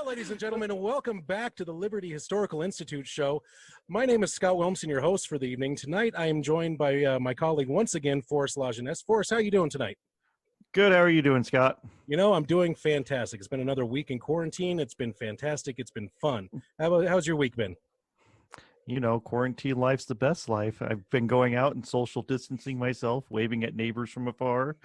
Well, ladies and gentlemen, welcome back to the Liberty Historical Institute show. My name is Scott Wilmson, your host for the evening. Tonight, I am joined by my colleague once again, Forrest Lajeunesse. Forrest, how are you doing tonight? Good. How are you doing, Scott? You know, I'm doing fantastic. It's been another week in quarantine. It's been fantastic. It's been fun. How's your week been? You know, quarantine life's the best life. I've been going out and social distancing myself, waving at neighbors from afar.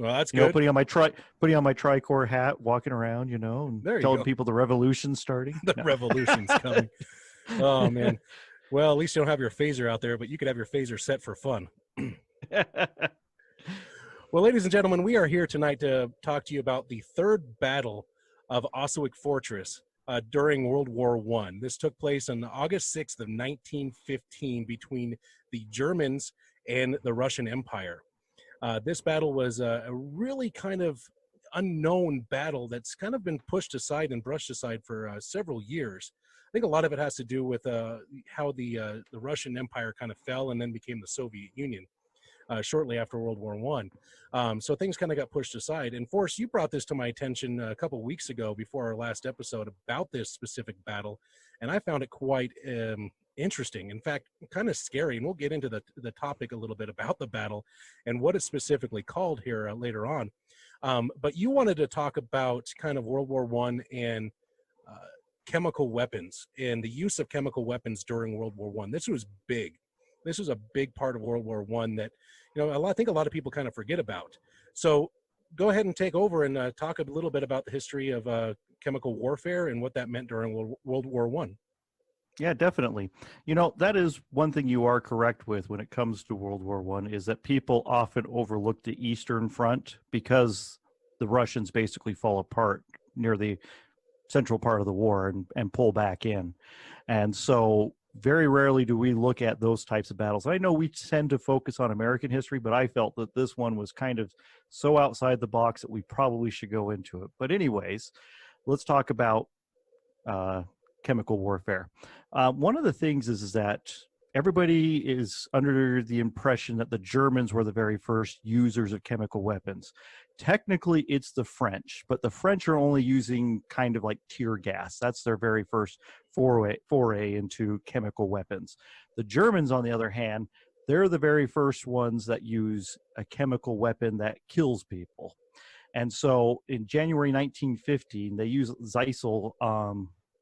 Well, that's good. Putting on my tricorps hat, walking around, and telling people the revolution's starting. The revolution's coming. Oh, man. Well, at least you don't have your phaser out there, but you could have your phaser set for fun. Well, ladies and gentlemen, we are here tonight to talk to you about the third battle of Osowiec Fortress during World War I. This took place on August 6th of 1915 between the Germans and the Russian Empire. This battle was a really kind of unknown battle that's kind of been pushed aside and brushed aside for several years. I think a lot of it has to do with how the Russian Empire kind of fell and then became the Soviet Union shortly after World War I. So things kind of got pushed aside. And Forrest, you brought this to my attention a couple weeks ago before our last episode about this specific battle, and I found it quite interesting. In fact, kind of scary, and we'll get into the topic a little bit about the battle and what it's specifically called here later on. But you wanted to talk about kind of World War I and chemical weapons and the use of chemical weapons during World War I. This was big. This was a big part of World War I that, I think a lot of people kind of forget about. So go ahead and take over and talk a little bit about the history of chemical warfare and what that meant during World War I. Yeah, definitely. That is one thing you are correct with when it comes to World War I, is that people often overlook the Eastern Front because the Russians basically fall apart near the central part of the war and pull back in. And so very rarely do we look at those types of battles. I know we tend to focus on American history, but I felt that this one was kind of so outside the box that we probably should go into it. But anyways, let's talk about chemical warfare. One of the things is that everybody is under the impression that the Germans were the very first users of chemical weapons. Technically, it's the French, but the French are only using kind of like tear gas. That's their very first foray into chemical weapons. The Germans, on the other hand, they're the very first ones that use a chemical weapon that kills people. And so in January 1915, they use Zeisel.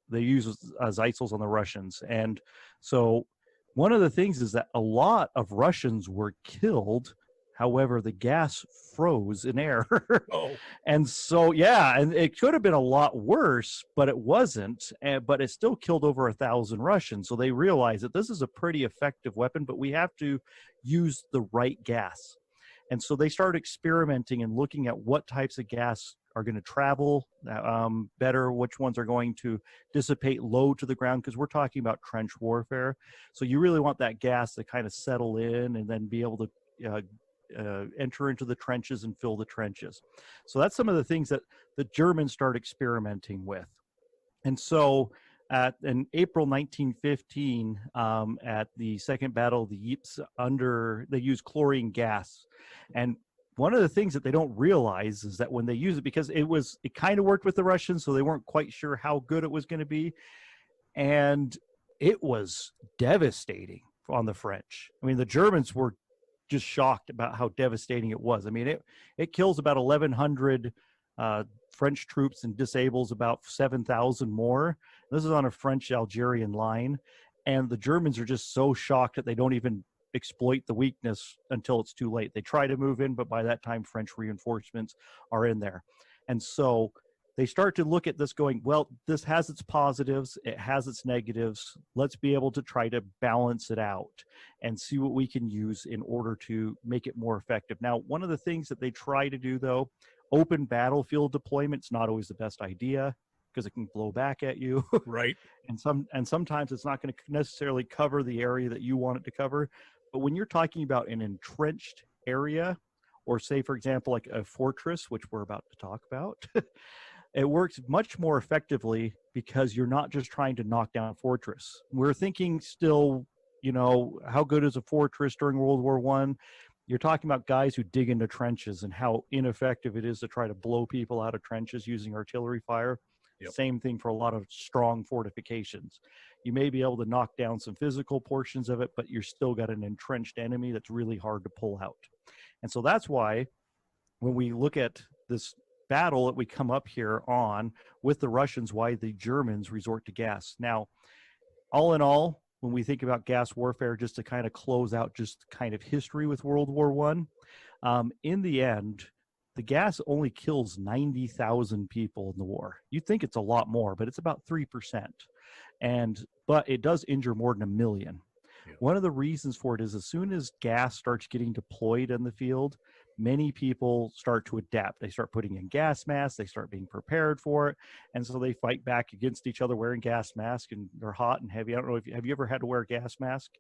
They use Zeisels on the Russians. And so one of the things is that a lot of Russians were killed. However, the gas froze in air. Oh. And so, yeah, and it could have been a lot worse, but it wasn't. But it still killed over 1,000 Russians. So they realized that this is a pretty effective weapon, but we have to use the right gas. And so they started experimenting and looking at what types of gas are going to travel better, which ones are going to dissipate low to the ground, because we're talking about trench warfare. So you really want that gas to kind of settle in and then be able to enter into the trenches and fill the trenches. So that's some of the things that the Germans started experimenting with. And so in April 1915, at the Second Battle of the Ypres, they used chlorine gas. And one of the things that they don't realize is that when they use it, because it kind of worked with the Russians, so they weren't quite sure how good it was going to be. And it was devastating on the French. I mean, the Germans were just shocked about how devastating it was. I mean, it kills about 1,100 French troops and disables about 7,000 more. This is on a French-Algerian line. And the Germans are just so shocked that they don't even exploit the weakness until it's too late. They try to move in, but by that time, French reinforcements are in there. And so they start to look at this going, well, this has its positives, it has its negatives. Let's be able to try to balance it out and see what we can use in order to make it more effective. Now, one of the things that they try to do, though, open battlefield deployment's not always the best idea because it can blow back at you. Right. And sometimes it's not going to necessarily cover the area that you want it to cover. But when you're talking about an entrenched area, or say, for example, like a fortress, which we're about to talk about, it works much more effectively because you're not just trying to knock down a fortress. We're thinking still, how good is a fortress during World War I? You're talking about guys who dig into trenches and how ineffective it is to try to blow people out of trenches using artillery fire. Yep. Same thing for a lot of strong fortifications. You may be able to knock down some physical portions of it, but you're still got an entrenched enemy that's really hard to pull out. And so that's why when we look at this battle that we come up here on with the Russians, why the Germans resort to gas. Now, all in all, when we think about gas warfare, just to kind of close out just kind of history with World War One, in the end, the gas only kills 90,000 people in the war. You'd think it's a lot more, but it's about 3%. But it does injure more than 1 million. Yeah. One of the reasons for it is as soon as gas starts getting deployed in the field, many people start to adapt. They start putting in gas masks. They start being prepared for it. And so they fight back against each other wearing gas masks, and they're hot and heavy. I don't know if have you ever had to wear a gas mask?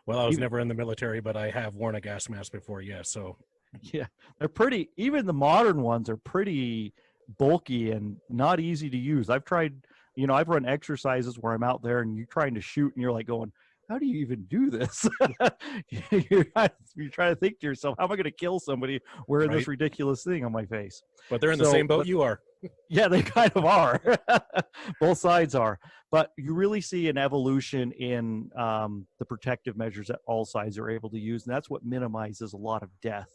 Well, I was never in the military, but I have worn a gas mask before. Yeah. So yeah, they're pretty, even the modern ones are pretty bulky and not easy to use. I've tried, I've run exercises where I'm out there and you're trying to shoot and you're like going, how do you even do this? you're trying to think to yourself, how am I going to kill somebody wearing this ridiculous thing on my face? But they're in the same boat you are. Yeah, they kind of are. Both sides are. But you really see an evolution in the protective measures that all sides are able to use. And that's what minimizes a lot of death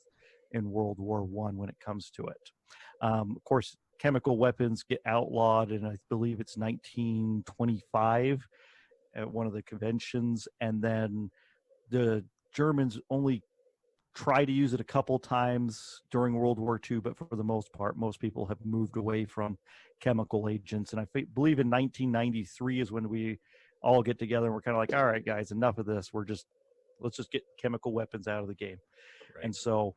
in World War One when it comes to it. Of course, chemical weapons get outlawed, and I believe it's 1925 at one of the conventions, and then the Germans only try to use it a couple times during World War II, but for the most part, most people have moved away from chemical agents. And I believe in 1993 is when we all get together and we're kind of like, all right, guys, enough of this. Let's just get chemical weapons out of the game. Right. And so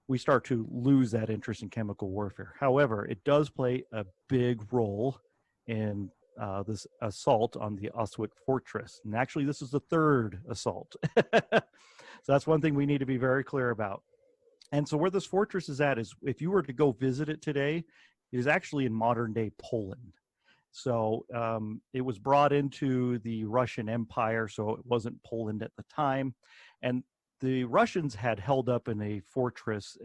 we start to lose that interest in chemical warfare. However, it does play a big role in this assault on the Osowiec Fortress. And actually, this is the third assault. So that's one thing we need to be very clear about. And so where this fortress is at is, if you were to go visit it today, it is actually in modern-day Poland. So it was brought into the Russian Empire, so it wasn't Poland at the time. And the Russians had held up in this fortress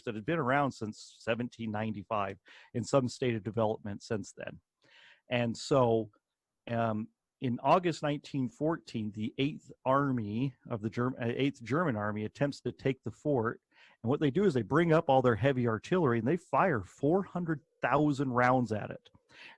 that had been around since 1795, in some state of development since then. And so in August 1914, the 8th Army of the 8th German Army attempts to take the fort. And what they do is they bring up all their heavy artillery and they fire 400,000 rounds at it.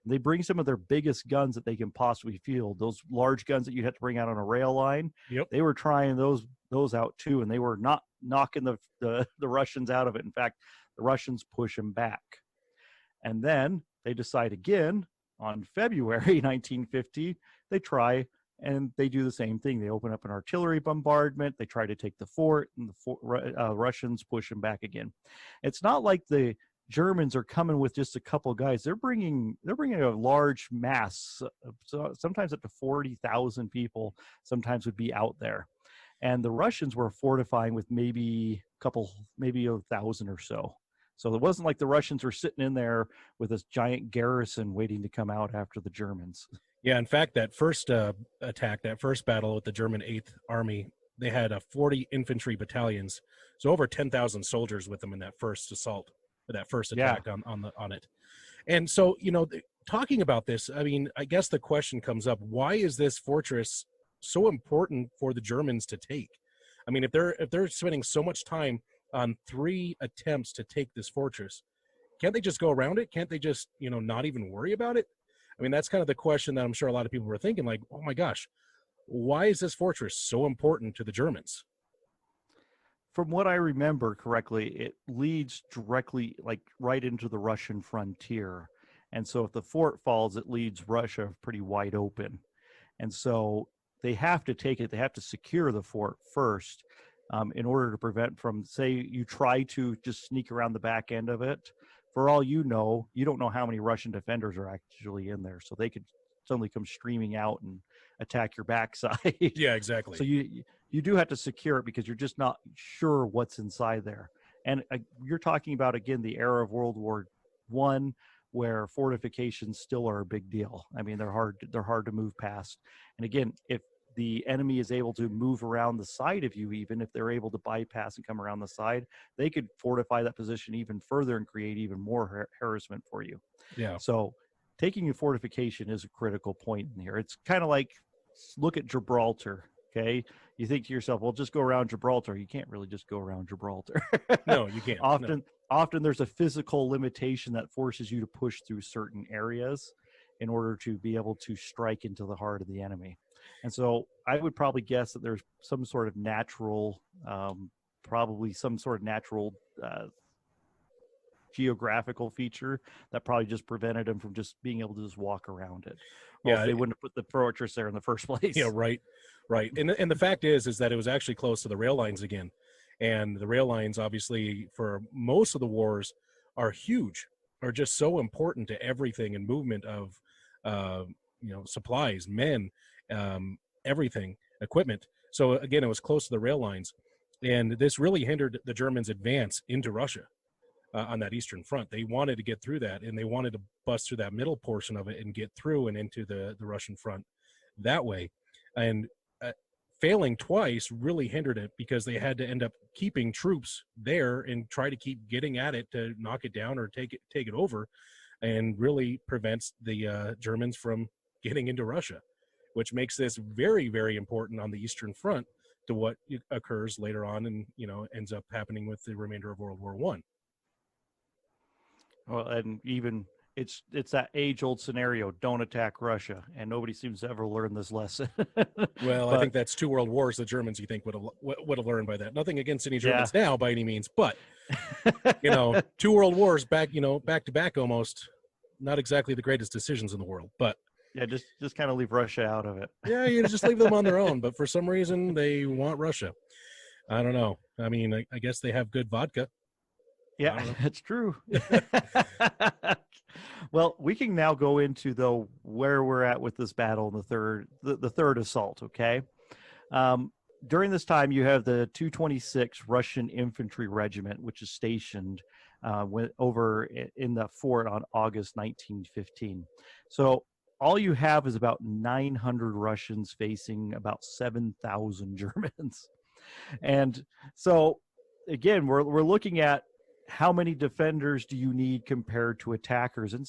And they bring some of their biggest guns that they can possibly field. Those large guns that you had to bring out on a rail line. Yep. They were trying those out too, and they were not knocking the Russians out of it. In fact, the Russians push them back. And then they decide again on February 1950, they try and they do the same thing. They open up an artillery bombardment. They try to take the fort, and the Russians push them back again. It's not like the Germans are coming with just a couple of guys. They're bringing a large mass. So sometimes up to 40,000 people sometimes would be out there. And the Russians were fortifying with maybe 1,000 or so. So it wasn't like the Russians were sitting in there with this giant garrison waiting to come out after the Germans. Yeah, in fact, that first attack, that first battle with the German 8th Army, they had 40 infantry battalions, so over 10,000 soldiers with them in that first assault, that first attack on it. And so, talking about this, I mean, I guess the question comes up: why is this fortress so important for the Germans to take? I mean, if they're spending so much time on 3 attempts to take this fortress, can't they just go around it? Can't they just, not even worry about it? I mean, that's kind of the question that I'm sure a lot of people were thinking, like, oh my gosh, why is this fortress so important to the Germans? From what I remember correctly, it leads directly, like, right into the Russian frontier. And so if the fort falls, it leaves Russia pretty wide open. And so they have to take it. They have to secure the fort first in order to prevent from, say, you try to just sneak around the back end of it. For all you don't know how many Russian defenders are actually in there. So they could suddenly come streaming out and attack your backside. Yeah, exactly. So you do have to secure it because you're just not sure what's inside there. And you're talking about, again, the era of World War I, where fortifications still are a big deal. I mean, they're hard to move past. And again, if the enemy is able to move around the side of you, even if they're able to bypass and come around the side, they could fortify that position even further and create even more harassment for you. Yeah. So taking a fortification is a critical point in here. It's kind of like, look at Gibraltar. Okay, you think to yourself, well, just go around Gibraltar. You can't really just go around Gibraltar. No, you can't. Often there's a physical limitation that forces you to push through certain areas in order to be able to strike into the heart of the enemy. And so I would probably guess that there's some sort of natural, geographical feature that probably just prevented them from just being able to just walk around it. Well, they wouldn't have put the fortress there in the first place. Yeah, right. And the fact is that it was actually close to the rail lines again. And the rail lines, obviously, for most of the wars are huge, are just so important to everything and movement of, supplies, men, everything, equipment. So again, it was close to the rail lines. And this really hindered the Germans' advance into Russia on that Eastern Front. They wanted to get through that, and they wanted to bust through that middle portion of it and get through and into the Russian front that way. And failing twice really hindered it, because they had to end up keeping troops there and try to keep getting at it to knock it down or take it over, and really prevents the Germans from getting into Russia, which makes this very, very important on the Eastern Front to what occurs later on, and ends up happening with the remainder of World War I. Well, and even it's that age-old scenario: don't attack Russia, and nobody seems to ever learn this lesson. Well, I think that's 2 world wars the Germans, you think, would have learned by that. Nothing against any Germans now by any means, but 2 world wars back to back almost. Not exactly the greatest decisions in the world, but yeah, just kind of leave Russia out of it. Yeah, you just leave them on their own. But for some reason, they want Russia. I don't know. I mean, I guess they have good vodka. Yeah, that's true. Well, we can now go into where we're at with this battle in the third assault. Okay. During this time, you have the 226 Russian Infantry Regiment, which is stationed over in the fort on August 1915. So all you have is about 900 Russians facing about 7,000 Germans. And so, again, we're looking at how many defenders do you need compared to attackers? And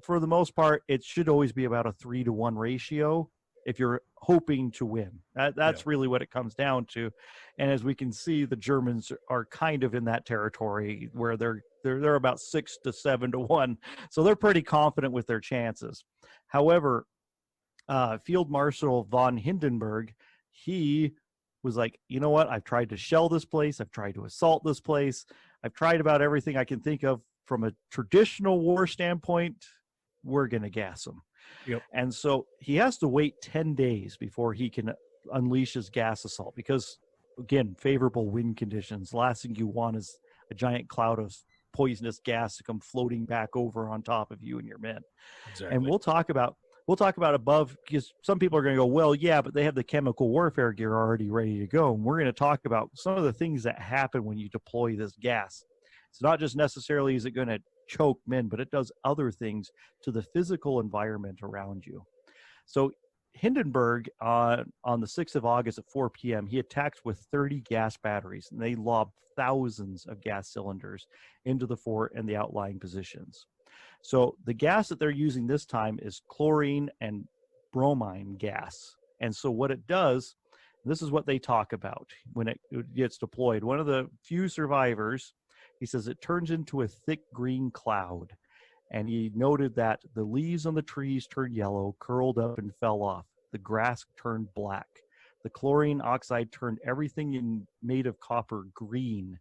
for the most part, it should always be about a 3-to-1 ratio if you're hoping to win. That's really what it comes down to. And as we can see, the Germans are kind of in that territory where they're about 6 to 7 to 1. So they're pretty confident with their chances. However, Field Marshal von Hindenburg, he was like, you know what? I've tried to shell this place. I've tried to assault this place. I've tried about everything I can think of from a traditional war standpoint. We're going to gas them. Yep. And so he has to wait 10 days before he can unleash his gas assault because, again, favorable wind conditions. The last thing you want is a giant cloud of poisonous gas to come floating back over on top of you and your men. Exactly. And we'll talk about above, because some people are going to go, well, yeah, but they have the chemical warfare gear already ready to go. And we're going to talk about some of the things that happen when you deploy this gas. It's not just necessarily is it going to choke men, but it does other things to the physical environment around you. So Hindenburg, on the 6th of August at 4 p.m., he attacked with 30 gas batteries, and they lobbed thousands of gas cylinders into the fort and the outlying positions. So the gas that they're using this time is chlorine and bromine gas. And so what it does, this is what they talk about when it gets deployed. One of the few survivors, he says it turns into a thick green cloud. And he noted that the leaves on the trees turned yellow, curled up, and fell off. The grass turned black. The chlorine oxide turned everything made of copper green.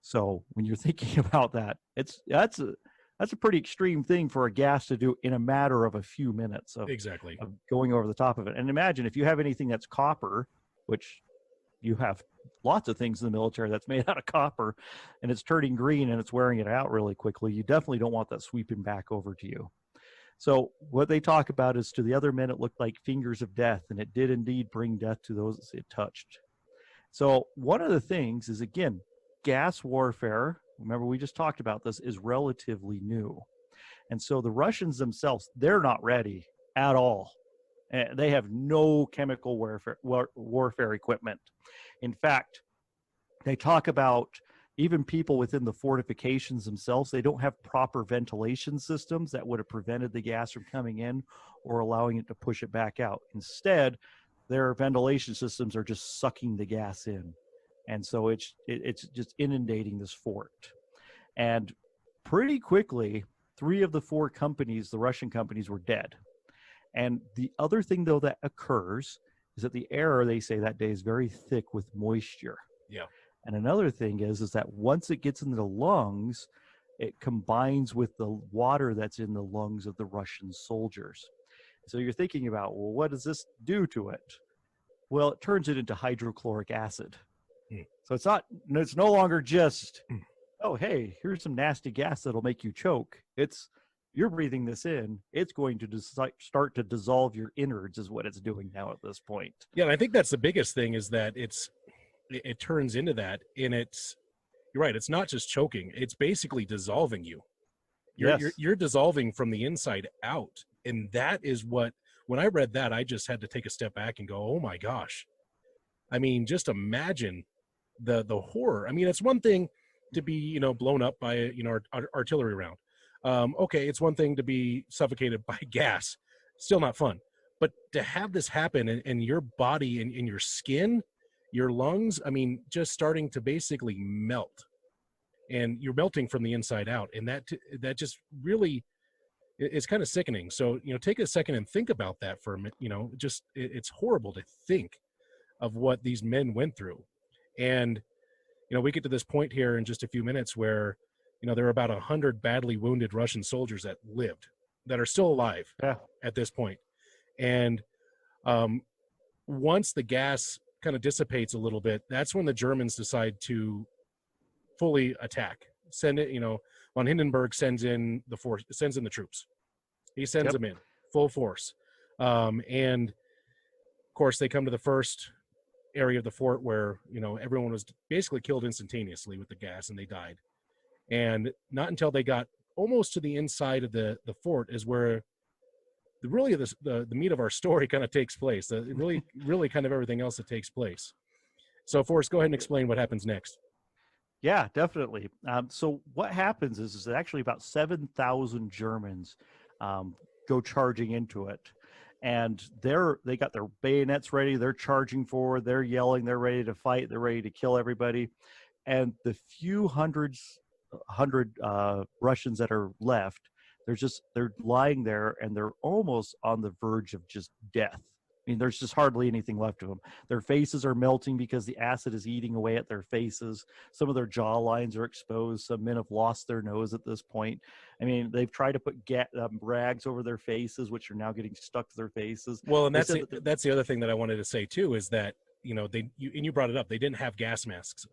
So when you're thinking about that, that's a pretty extreme thing for a gas to do in a matter of a few minutes of going over the top of it. And imagine if you have anything that's copper, which you have lots of things in the military that's made out of copper, and it's turning green and it's wearing it out really quickly, you definitely don't want that sweeping back over to you. So what they talk about is to the other men, it looked like fingers of death, and it did indeed bring death to those it touched. So one of the things is, again, gas warfare, remember we just talked about this, is relatively new. And so the Russians themselves, they're not ready at all. They have no chemical warfare equipment. In fact, they talk about Even people within the fortifications themselves, they don't have proper ventilation systems that would have prevented the gas from coming in or allowing it to push it back out. Instead, their ventilation systems are just sucking the gas in. And so it's just inundating this fort. And pretty quickly, 3 of the 4 companies, the Russian companies, were dead. And the other thing, though, that occurs is that the air, they say, that day is very thick with moisture. Yeah. And another thing is that once it gets into the lungs, it combines with the water that's in the lungs of the Russian soldiers. So you're thinking about, well, what does this do to it? Well, it turns it into hydrochloric acid. So it's no longer just, oh, hey, here's some nasty gas that'll make you choke. You're breathing this in. It's going to start to dissolve your innards is what it's doing now at this point. Yeah, and I think that's the biggest thing is that it turns into that, and you're right, it's not just choking, it's basically dissolving you. You're dissolving from the inside out. And that is when I read that, I just had to take a step back and go, oh my gosh. I mean, just imagine the horror. I mean, it's one thing to be, blown up by, an artillery round. Okay, it's one thing to be suffocated by gas. Still not fun. But to have this happen in your body and in your skin, your lungs, I mean, just starting to basically melt, and you're melting from the inside out. And that just really, it's kind of sickening. So, take a second and think about that for a minute. It's horrible to think of what these men went through. And, we get to this point here in just a few minutes where, there are about 100 badly wounded Russian soldiers that are still alive at this point. And once the gas kind of dissipates a little bit, that's when the Germans decide to fully attack. Send it, von Hindenburg sends in the troops. He sends them in full force. And of course they come to the first area of the fort where, everyone was basically killed instantaneously with the gas, and they died. And not until they got almost to the inside of the fort is where the meat of our story kind of takes place. Really kind of everything else that takes place. So Forrest, go ahead and explain what happens next. Yeah, definitely. So what happens is actually about 7,000 Germans go charging into it. And they got their bayonets ready. They're charging forward. They're yelling. They're ready to fight. They're ready to kill everybody. And the few hundred Russians that are left, they're lying there, and they're almost on the verge of just death. I mean, there's just hardly anything left of them. Their faces are melting because the acid is eating away at their faces. Some of their jaw lines are exposed. Some men have lost their nose at this point. I mean, they've tried to put rags over their faces, which are now getting stuck to their faces. Well, and that's the other thing that I wanted to say too, is that, you brought it up, they didn't have gas masks.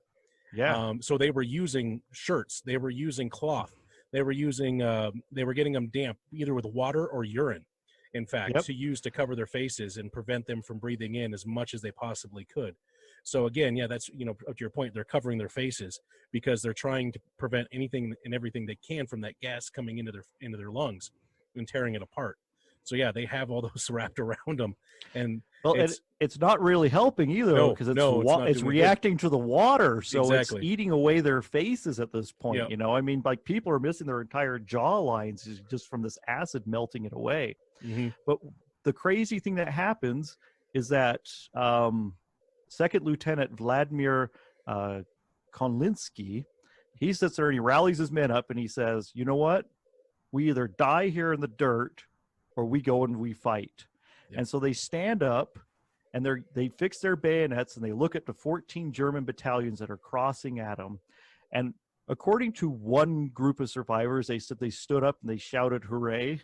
Yeah. So they were using shirts. They were using cloth. They were getting them damp, either with water or urine, in fact, to use to cover their faces and prevent them from breathing in as much as they possibly could. So again, that's, up to your point, they're covering their faces because they're trying to prevent anything and everything they can from that gas coming into their lungs and tearing it apart. So they have all those wrapped around them. And well, it's not really helping either, because it's reacting to the water. So it's eating away their faces at this point. Yep. I mean, like, people are missing their entire jaw lines just from this acid melting it away. Mm-hmm. But the crazy thing that happens is that Second Lieutenant Vladimir Konlinsky, he sits there and he rallies his men up and he says, you know what? We either die here in the dirt or we go and we fight. Yep. And so they stand up and they fix their bayonets and they look at the 14 German battalions that are crossing at them. And according to one group of survivors, they said they stood up and they shouted, hooray.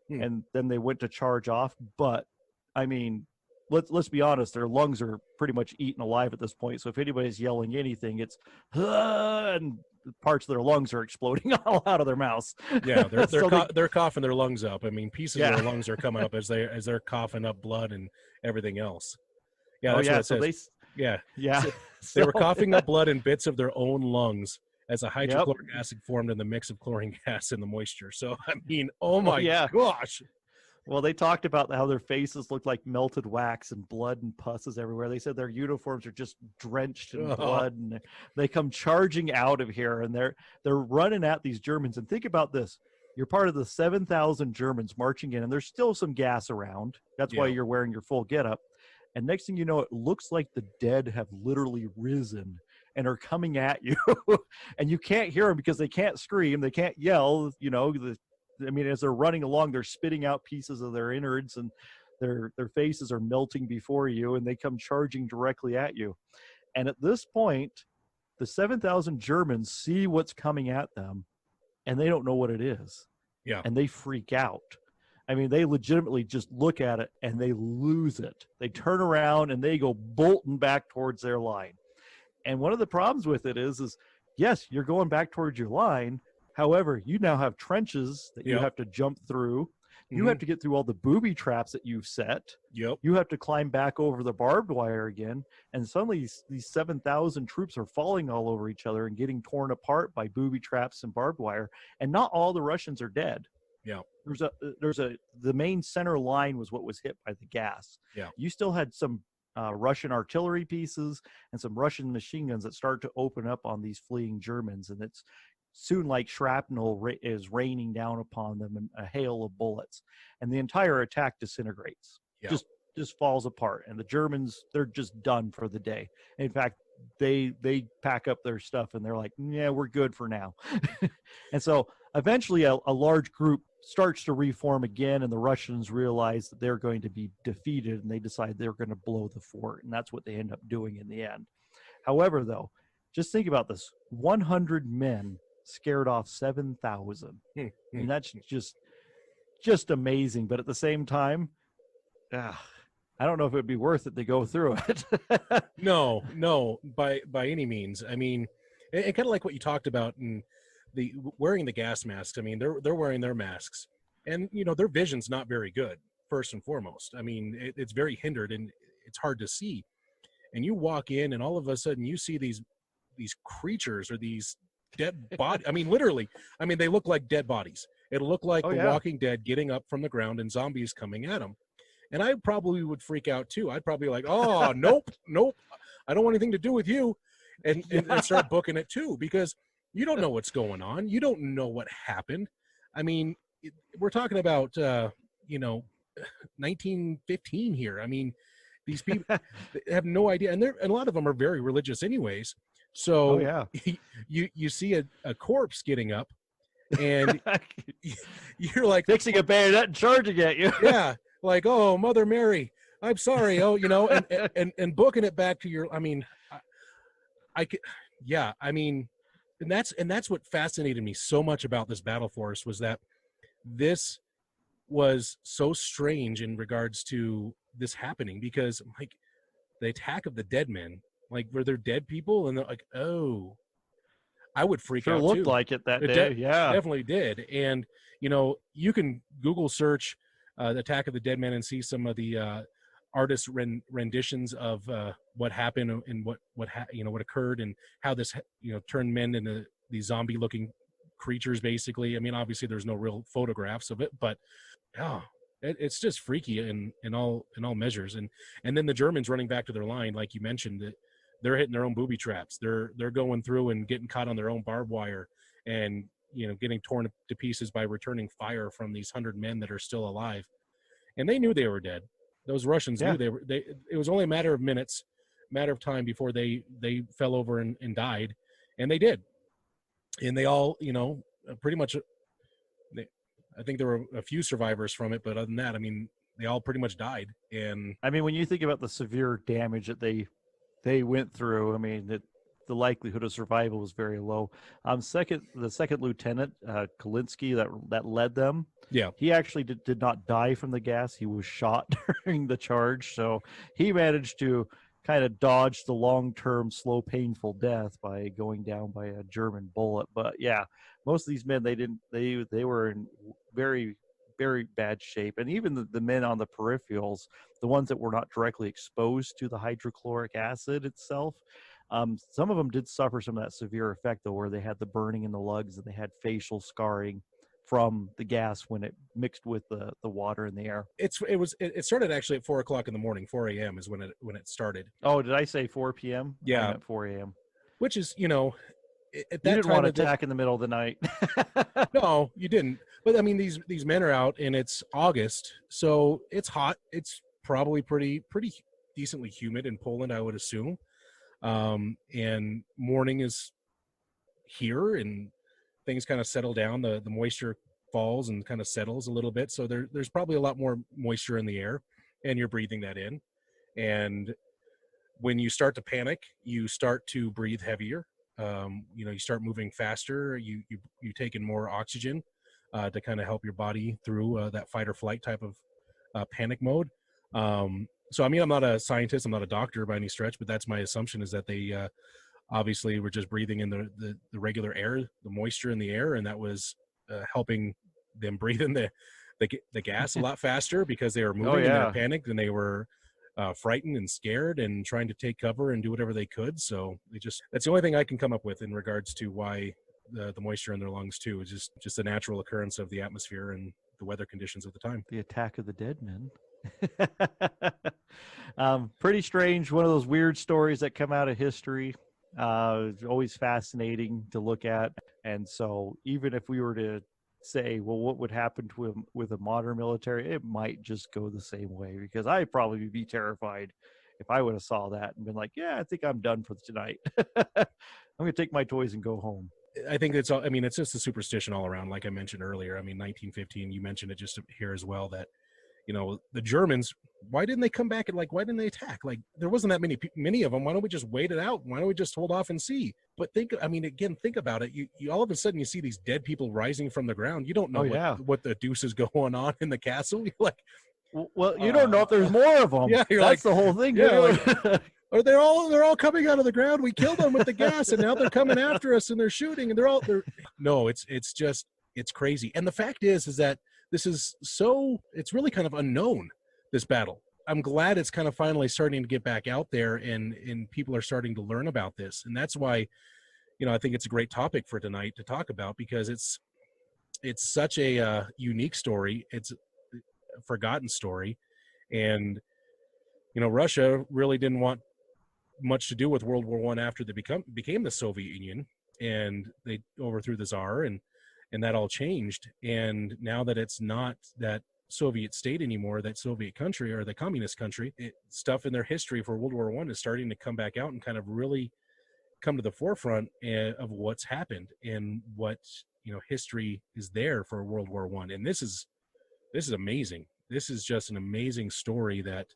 And then they went to charge off. But I mean, let's be honest, their lungs are pretty much eaten alive at this point. So if anybody's yelling anything, it's and parts of their lungs are exploding all out of their mouths. Yeah, they're coughing their lungs up. I mean, pieces of their lungs are coming up as they're coughing up blood and everything else. Yeah, that's what it says. They were coughing up blood and bits of their own lungs as a hydrochloric acid formed in the mix of chlorine gas and the moisture. So I mean, oh my gosh. Well, they talked about how their faces looked like melted wax and blood and pus is everywhere. They said their uniforms are just drenched in blood, and they come charging out of here, and they're running at these Germans. And think about this: you're part of the 7,000 Germans marching in, and there's still some gas around. That's why you're wearing your full getup. And next thing you know, it looks like the dead have literally risen and are coming at you, and you can't hear them because they can't scream, they can't yell. As they're running along, they're spitting out pieces of their innards, and their faces are melting before you, and they come charging directly at you. And at this point, the 7,000 Germans see what's coming at them, and they don't know what it is. Yeah. And they freak out. I mean, they legitimately just look at it and they lose it. They turn around and they go bolting back towards their line. And one of the problems with it is yes, you're going back towards your line. However, you now have trenches that you have to jump through. You have to get through all the booby traps that you've set. Yep. You have to climb back over the barbed wire again. And suddenly these 7,000 troops are falling all over each other and getting torn apart by booby traps and barbed wire. And not all the Russians are dead. Yeah. The main center line was what was hit by the gas. Yeah. You still had some Russian artillery pieces and some Russian machine guns that start to open up on these fleeing Germans. And it's soon like shrapnel is raining down upon them and a hail of bullets, and the entire attack disintegrates. Just falls apart, and the Germans, they're just done for the day. In fact, they pack up their stuff and they're like, yeah, we're good for now. And so eventually a large group starts to reform again, and the Russians realize that they're going to be defeated, and they decide they're going to blow the fort, and that's what they end up doing in the end. However, though, just think about this: 100 men scared off 7,000. I mean, that's just amazing. But at the same time, I don't know if it'd be worth it to go through it. No, by any means. I mean, and kind of like what you talked about in the wearing the gas masks. I mean, they're wearing their masks, and their vision's not very good. First and foremost, I mean, it's very hindered and it's hard to see. And you walk in, and all of a sudden, you see these creatures or these dead body. I mean, literally. I mean, they look like dead bodies. It'll look like Walking Dead getting up from the ground and zombies coming at them. And I probably would freak out too. I'd probably be like, oh, nope. I don't want anything to do with you. And start booking it too, because you don't know what's going on. You don't know what happened. I mean, we're talking about, 1915 here. I mean, these people have no idea. And a lot of them are very religious anyways. So you see a corpse getting up, and you're like fixing a bayonet and charging at you. Yeah, like, oh, Mother Mary, I'm sorry. Oh, and booking it back to your. I mean, I could, I mean, and that's what fascinated me so much about this battle force was that this was so strange in regards to this happening, because like the attack of the dead men. Like, were there dead people? And they're like, oh, I would freak out too. Looked like it that day. Definitely did. And, you can Google search the Attack of the Dead Men and see some of the artists' renditions of what happened and what occurred, and how this, turned men into these zombie-looking creatures, basically. I mean, obviously there's no real photographs of it, but it's just freaky in all measures. And then the Germans running back to their line, like you mentioned, that they're hitting their own booby traps. They're going through and getting caught on their own barbed wire, and getting torn to pieces by returning fire from these 100 men that are still alive. And they knew they were dead. Those Russians knew it was only a matter of minutes, matter of time before they fell over and died, and they did. And they all, pretty much. I think there were a few survivors from it, but other than that, I mean, they all pretty much died. And I mean, when you think about the severe damage that they went through, I mean, the likelihood of survival was very low. The second lieutenant, Kalinsky, that led them, he actually did not die from the gas. He was shot during the charge, so he managed to kind of dodge the long-term, slow, painful death by going down by a German bullet. But yeah, most of these men, they were in very, very bad shape. And even the men on the peripherals, the ones that were not directly exposed to the hydrochloric acid itself, some of them did suffer some of that severe effect, though, where they had the burning in the lugs and they had facial scarring from the gas when it mixed with the water in the air. It started actually at 4 o'clock in the morning. 4 a.m. is when it started. Oh, did I say 4 p.m.? Yeah, I meant 4 a.m. Which is, at You that didn't time want of to attack in the middle of the night. No, you didn't. But I mean, these men are out, and it's August, so it's hot. It's probably pretty decently humid in Poland, I would assume. And morning is here, and things kind of settle down. The moisture falls and kind of settles a little bit, so there's probably a lot more moisture in the air, and you're breathing that in. And when you start to panic, you start to breathe heavier. You start moving faster. You take in more oxygen to kind of help your body through that fight or flight type of panic mode. So I mean, I'm not a scientist, I'm not a doctor by any stretch, but that's my assumption, is that they obviously were just breathing in the regular air, the moisture in the air, and that was helping them breathe in the gas a lot faster, because they were moving and they were panicked, and they were frightened and scared and trying to take cover and do whatever they could. So that's the only thing I can come up with in regards to why the moisture in their lungs too is just a natural occurrence of the atmosphere and the weather conditions of the time. The attack of the dead men. Pretty strange. One of those weird stories that come out of history. It's always fascinating to look at. And so even if we were to say, well, what would happen to him with a modern military, it might just go the same way, because I'd probably be terrified if I would have saw that and been like, yeah, I think I'm done for tonight. I'm going to take my toys and go home. I think it's just a superstition all around. Like I mentioned earlier, 1915, you mentioned it just here as well, that, the Germans, why didn't they come back and why didn't they attack? Like, there wasn't that many of them. Why don't we just wait it out? Why don't we just hold off and see? But think about it. You all of a sudden you see these dead people rising from the ground. You don't know what the deuce is going on in the castle. You're like, well, you don't know if there's more of them. Yeah, that's the whole thing. Yeah, or they're all coming out of the ground. We killed them with the gas, and now they're coming after us and they're shooting, and no, it's crazy. And the fact is that it's really kind of unknown, this battle. I'm glad it's kind of finally starting to get back out there, and people are starting to learn about this. And that's why, I think it's a great topic for tonight to talk about, because it's such a unique story. It's a forgotten story. And, Russia really didn't want much to do with World War I after they became the Soviet Union, and they overthrew the Tsar, and that all changed. And now that it's not that Soviet state anymore, that Soviet country, or the communist country, stuff in their history for World War I is starting to come back out and kind of really come to the forefront of what's happened and what history is there for World War I. And this is amazing. This is just an amazing story that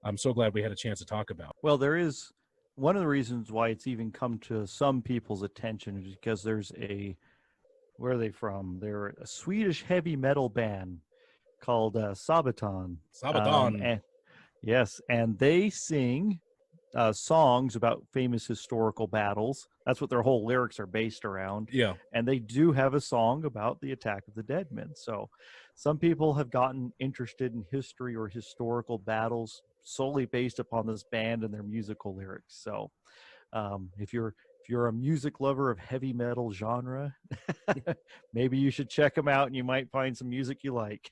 I'm so glad we had a chance to talk about. Well, there is one of the reasons why it's even come to some people's attention is because there's where are they from? They're a Swedish heavy metal band called Sabaton. Yes, and they sing songs about famous historical battles. That's what their whole lyrics are based around. Yeah. And they do have a song about the attack of the dead men. So some people have gotten interested in history or historical battles solely based upon this band and their musical lyrics. So if you're a music lover of heavy metal genre, maybe you should check them out, and you might find some music you like.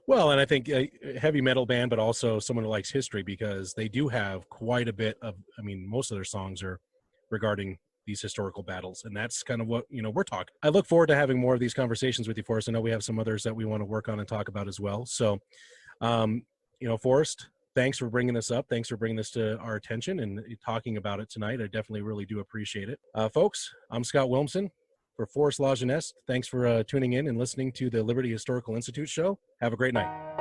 Well, and I think a heavy metal band, but also someone who likes history, because they do have quite a bit of, most of their songs are regarding these historical battles. And that's kind of what, we're talking. I look forward to having more of these conversations with you, Forrest. I know we have some others that we want to work on and talk about as well. So, Forrest, thanks for bringing this up. Thanks for bringing this to our attention and talking about it tonight. I definitely really do appreciate it. Folks, I'm Scott Wilmson for Forrest Lajeunesse. Thanks for tuning in and listening to the Liberty Historical Institute show. Have a great night.